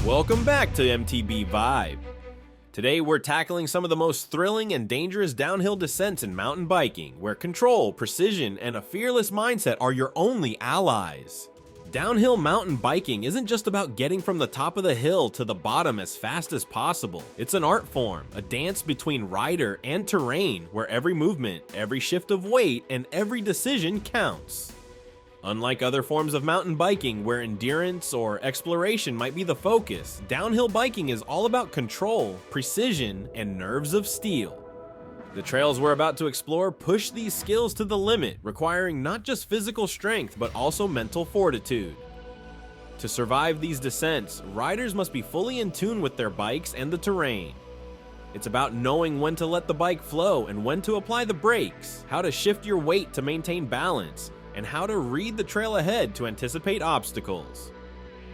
Welcome back to MTB Vibe. Today we're tackling some of the most thrilling and dangerous downhill descents in mountain biking, where control, precision, and a fearless mindset are your only allies. Downhill mountain biking isn't just about getting from the top of the hill to the bottom as fast as possible. It's an art form, a dance between rider and terrain, where every movement, every shift of weight, and every decision counts. Unlike other forms of mountain biking where endurance or exploration might be the focus, downhill biking is all about control, precision, and nerves of steel. The trails we're about to explore push these skills to the limit, requiring not just physical strength but also mental fortitude. To survive these descents, riders must be fully in tune with their bikes and the terrain. It's about knowing when to let the bike flow and when to apply the brakes, how to shift your weight to maintain balance, and how to read the trail ahead to anticipate obstacles.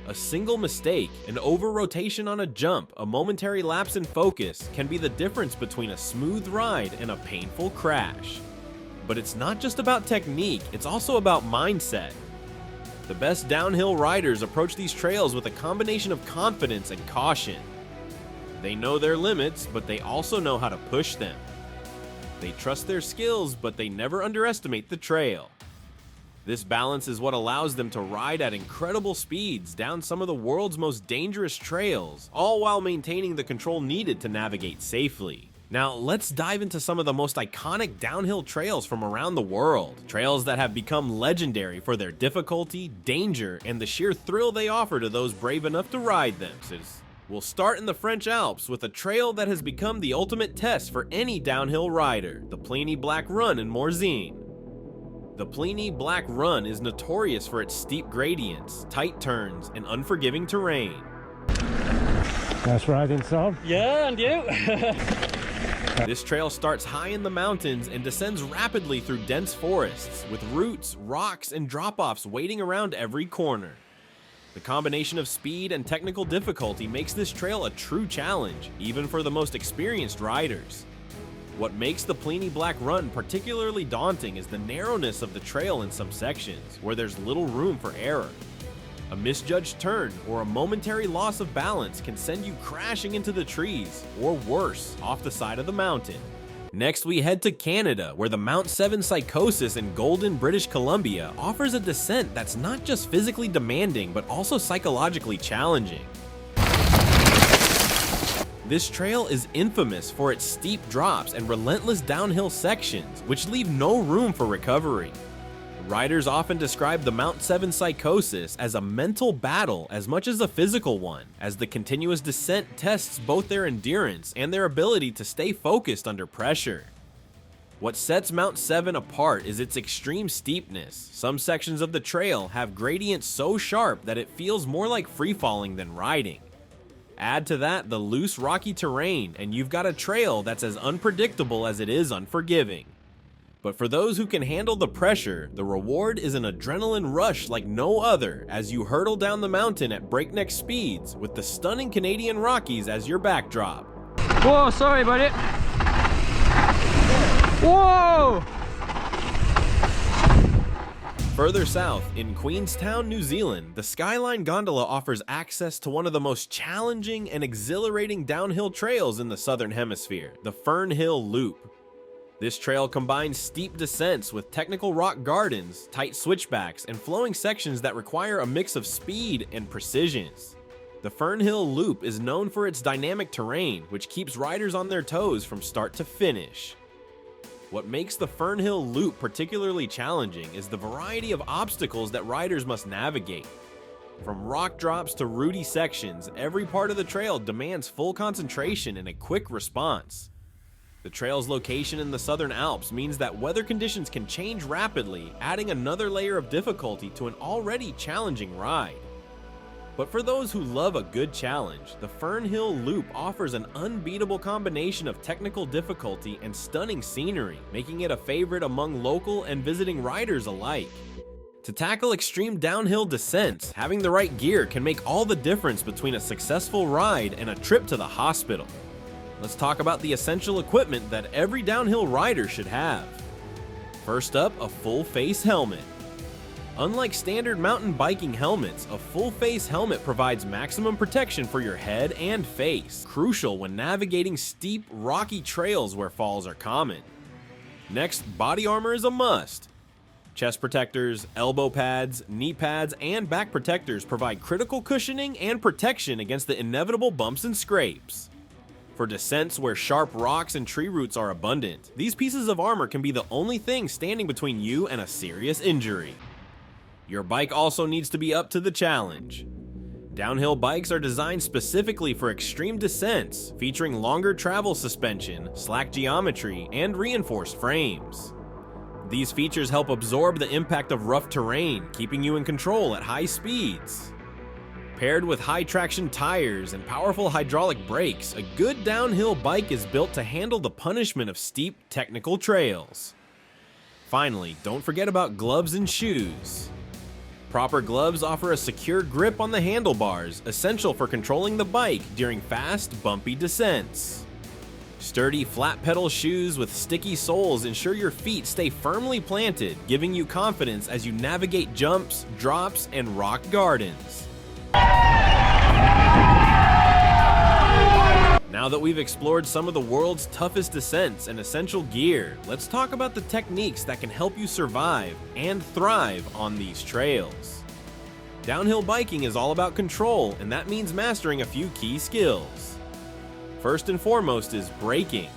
A single mistake, an over-rotation on a jump, a momentary lapse in focus can be the difference between a smooth ride and a painful crash. But it's not just about technique, it's also about mindset. The best downhill riders approach these trails with a combination of confidence and caution. They know their limits, but they also know how to push them. They trust their skills, but they never underestimate the trail. This balance is what allows them to ride at incredible speeds down some of the world's most dangerous trails, all while maintaining the control needed to navigate safely. Now, let's dive into some of the most iconic downhill trails from around the world. Trails that have become legendary for their difficulty, danger, and the sheer thrill they offer to those brave enough to ride them. We'll start in the French Alps with a trail that has become the ultimate test for any downhill rider, the Thepany Black Run in Morzine. The Thepany Black Run is notorious for its steep gradients, tight turns, and unforgiving terrain. Nice riding, Sam. Yeah, and you? This trail starts high in the mountains and descends rapidly through dense forests, with roots, rocks, and drop-offs waiting around every corner. The combination of speed and technical difficulty makes this trail a true challenge, even for the most experienced riders. What makes the Thepany Black Run particularly daunting is the narrowness of the trail in some sections, where there's little room for error. A misjudged turn or a momentary loss of balance can send you crashing into the trees, or worse, off the side of the mountain. Next, we head to Canada, where the Mount 7 Psychosis in Golden, British Columbia offers a descent that's not just physically demanding, but also psychologically challenging. This trail is infamous for its steep drops and relentless downhill sections, which leave no room for recovery. Riders often describe the Mount 7 Psychosis as a mental battle as much as a physical one, as the continuous descent tests both their endurance and their ability to stay focused under pressure. What sets Mount 7 apart is its extreme steepness. Some sections of the trail have gradients so sharp that it feels more like free-falling than riding. Add to that the loose, rocky terrain, and you've got a trail that's as unpredictable as it is unforgiving. But for those who can handle the pressure, the reward is an adrenaline rush like no other as you hurtle down the mountain at breakneck speeds with the stunning Canadian Rockies as your backdrop. Whoa, sorry about it. Whoa! Further south, in Queenstown, New Zealand, the Skyline Gondola offers access to one of the most challenging and exhilarating downhill trails in the Southern Hemisphere, the Fern Hill Loop. This trail combines steep descents with technical rock gardens, tight switchbacks, and flowing sections that require a mix of speed and precision. The Fern Hill Loop is known for its dynamic terrain, which keeps riders on their toes from start to finish. What makes the Fern Hill Loop particularly challenging is the variety of obstacles that riders must navigate. From rock drops to rooty sections, every part of the trail demands full concentration and a quick response. The trail's location in the Southern Alps means that weather conditions can change rapidly, adding another layer of difficulty to an already challenging ride. But for those who love a good challenge, the Fern Hill Loop offers an unbeatable combination of technical difficulty and stunning scenery, making it a favorite among local and visiting riders alike. To tackle extreme downhill descents, having the right gear can make all the difference between a successful ride and a trip to the hospital. Let's talk about the essential equipment that every downhill rider should have. First up, a full face helmet. Unlike standard mountain biking helmets, a full-face helmet provides maximum protection for your head and face, crucial when navigating steep, rocky trails where falls are common. Next, body armor is a must. Chest protectors, elbow pads, knee pads, and back protectors provide critical cushioning and protection against the inevitable bumps and scrapes. For descents where sharp rocks and tree roots are abundant, these pieces of armor can be the only thing standing between you and a serious injury. Your bike also needs to be up to the challenge. Downhill bikes are designed specifically for extreme descents, featuring longer travel suspension, slack geometry, and reinforced frames. These features help absorb the impact of rough terrain, keeping you in control at high speeds. Paired with high traction tires and powerful hydraulic brakes, a good downhill bike is built to handle the punishment of steep, technical trails. Finally, don't forget about gloves and shoes. Proper gloves offer a secure grip on the handlebars, essential for controlling the bike during fast, bumpy descents. Sturdy flat pedal shoes with sticky soles ensure your feet stay firmly planted, giving you confidence as you navigate jumps, drops, and rock gardens. Now that we've explored some of the world's toughest descents and essential gear, let's talk about the techniques that can help you survive and thrive on these trails. Downhill biking is all about control, and that means mastering a few key skills. First and foremost is braking.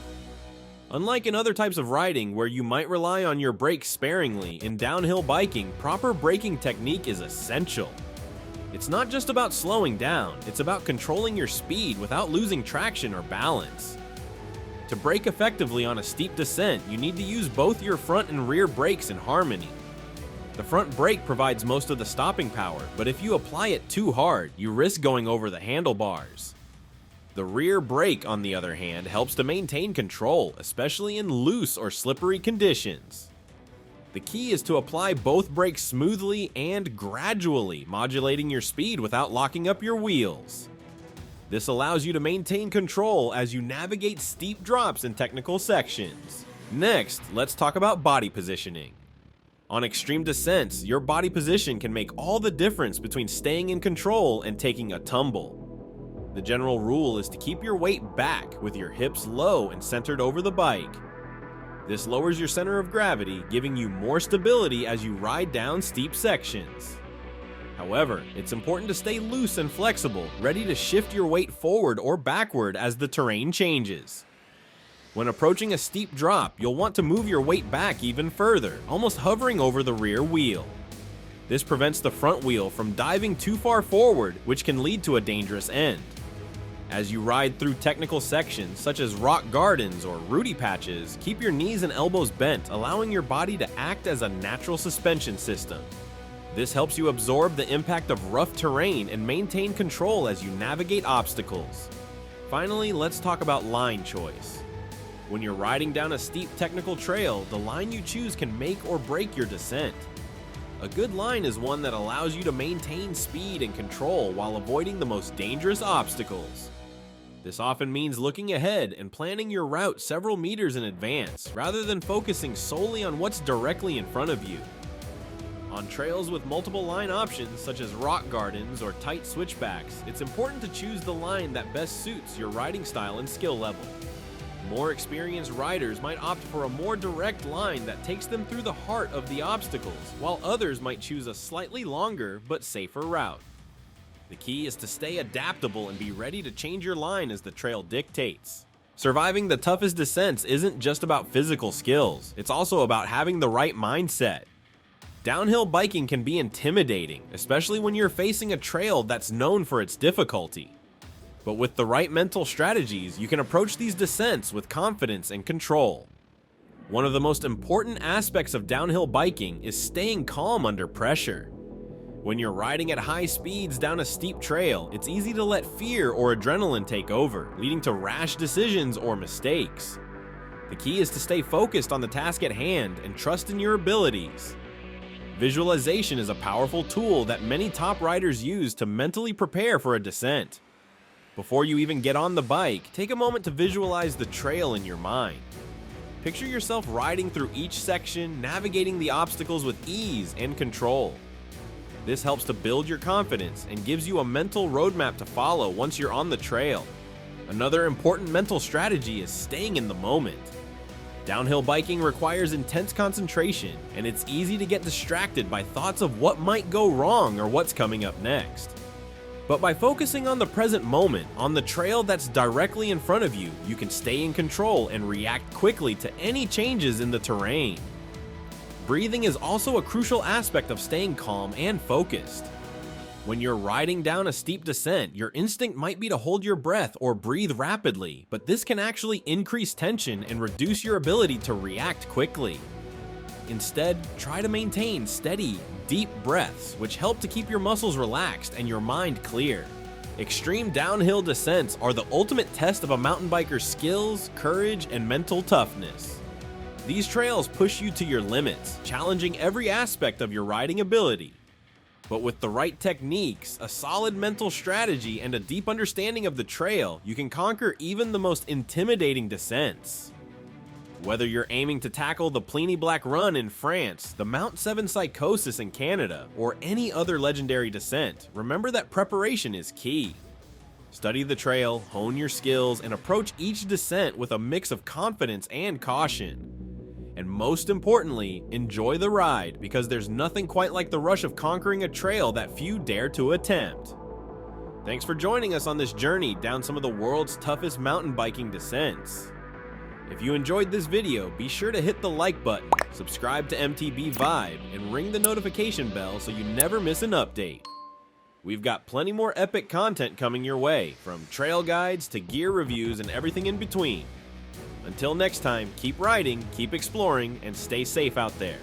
Unlike in other types of riding where you might rely on your brakes sparingly, in downhill biking, proper braking technique is essential. It's not just about slowing down, it's about controlling your speed without losing traction or balance. To brake effectively on a steep descent, you need to use both your front and rear brakes in harmony. The front brake provides most of the stopping power, but if you apply it too hard, you risk going over the handlebars. The rear brake, on the other hand, helps to maintain control, especially in loose or slippery conditions. The key is to apply both brakes smoothly and gradually, modulating your speed without locking up your wheels. This allows you to maintain control as you navigate steep drops in technical sections. Next, let's talk about body positioning. On extreme descents, your body position can make all the difference between staying in control and taking a tumble. The general rule is to keep your weight back with your hips low and centered over the bike. This lowers your center of gravity, giving you more stability as you ride down steep sections. However, it's important to stay loose and flexible, ready to shift your weight forward or backward as the terrain changes. When approaching a steep drop, you'll want to move your weight back even further, almost hovering over the rear wheel. This prevents the front wheel from diving too far forward, which can lead to a dangerous end. As you ride through technical sections such as rock gardens or rooty patches, keep your knees and elbows bent, allowing your body to act as a natural suspension system. This helps you absorb the impact of rough terrain and maintain control as you navigate obstacles. Finally, let's talk about line choice. When you're riding down a steep technical trail, the line you choose can make or break your descent. A good line is one that allows you to maintain speed and control while avoiding the most dangerous obstacles. This often means looking ahead and planning your route several meters in advance, rather than focusing solely on what's directly in front of you. On trails with multiple line options, such as rock gardens or tight switchbacks, it's important to choose the line that best suits your riding style and skill level. More experienced riders might opt for a more direct line that takes them through the heart of the obstacles, while others might choose a slightly longer but safer route. The key is to stay adaptable and be ready to change your line as the trail dictates. Surviving the toughest descents isn't just about physical skills, it's also about having the right mindset. Downhill biking can be intimidating, especially when you're facing a trail that's known for its difficulty. But with the right mental strategies, you can approach these descents with confidence and control. One of the most important aspects of downhill biking is staying calm under pressure. When you're riding at high speeds down a steep trail, it's easy to let fear or adrenaline take over, leading to rash decisions or mistakes. The key is to stay focused on the task at hand and trust in your abilities. Visualization is a powerful tool that many top riders use to mentally prepare for a descent. Before you even get on the bike, take a moment to visualize the trail in your mind. Picture yourself riding through each section, navigating the obstacles with ease and control. This helps to build your confidence and gives you a mental roadmap to follow once you're on the trail. Another important mental strategy is staying in the moment. Downhill biking requires intense concentration, and it's easy to get distracted by thoughts of what might go wrong or what's coming up next. But by focusing on the present moment, on the trail that's directly in front of you, you can stay in control and react quickly to any changes in the terrain. Breathing is also a crucial aspect of staying calm and focused. When you're riding down a steep descent, your instinct might be to hold your breath or breathe rapidly, but this can actually increase tension and reduce your ability to react quickly. Instead, try to maintain steady, deep breaths, which help to keep your muscles relaxed and your mind clear. Extreme downhill descents are the ultimate test of a mountain biker's skills, courage, and mental toughness. These trails push you to your limits, challenging every aspect of your riding ability. But with the right techniques, a solid mental strategy, and a deep understanding of the trail, you can conquer even the most intimidating descents. Whether you're aiming to tackle the Thepany Black Run in France, the Mount 7 Psychosis in Canada, or any other legendary descent, remember that preparation is key. Study the trail, hone your skills, and approach each descent with a mix of confidence and caution. And most importantly, enjoy the ride, because there's nothing quite like the rush of conquering a trail that few dare to attempt. Thanks for joining us on this journey down some of the world's toughest mountain biking descents. If you enjoyed this video, be sure to hit the like button, subscribe to MTB Vibe, and ring the notification bell so you never miss an update. We've got plenty more epic content coming your way, from trail guides to gear reviews and everything in between. Until next time, keep riding, keep exploring, and stay safe out there.